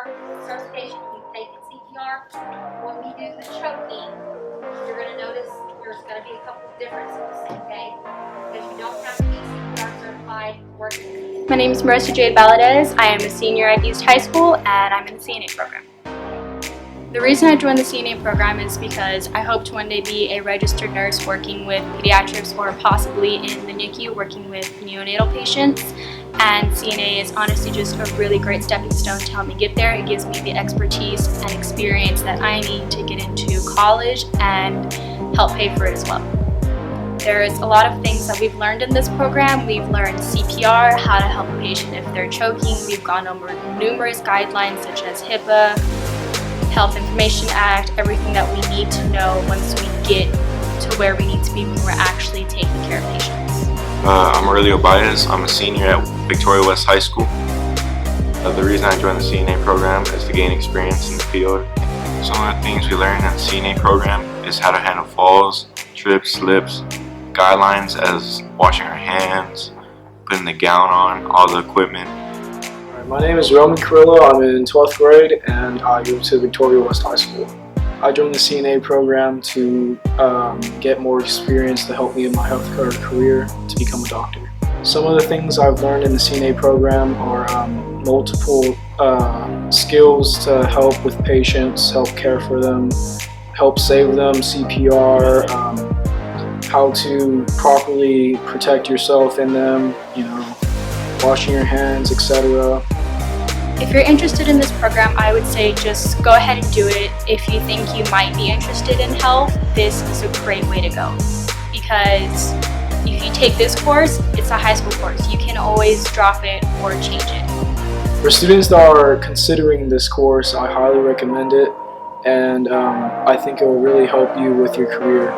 CPR resuscitation, you've taken CPR. When we do the choking, you're going to notice there's going to be a couple of differences, okay? Because you don't have to be CPR certified working. My name is Marissa Jade Valadez. I am a senior at VISD High School and I'm in the CNA program. The reason I joined the CNA program is because I hope to one day be a registered nurse working with pediatrics or possibly in the NICU working with neonatal patients. And CNA is honestly just a really great stepping stone to help me get there. It gives me the expertise and experience that I need to get into college and help pay for it as well. There's a lot of things that we've learned in this program. We've learned CPR, how to help a patient if they're choking. We've gone over numerous guidelines such as HIPAA, Health Information Act, everything that we need to know once we get to where we need to be when we're actually taking care of patients. I'm Aurelio Baez. I'm a senior at Victoria West High School. The reason I joined the CNA program is to gain experience in the field. Some of the things we learn in the CNA program is how to handle falls, trips, slips, guidelines as washing our hands, putting the gown on, all the equipment. My name is Roman Carrillo. I'm in 12th grade and I go to Victoria West High School. I joined the CNA program to get more experience to help me in my healthcare career to become a doctor. Some of the things I've learned in the CNA program are multiple skills to help with patients, help care for them, help save them, CPR, how to properly protect yourself in them, washing your hands, etc. If you're interested in this program, I would say just go ahead and do it. If you think you might be interested in health, this is a great way to go. Because if you take this course, it's a high school course. You can always drop it or change it. For students that are considering this course, I highly recommend it, and I think it will really help you with your career.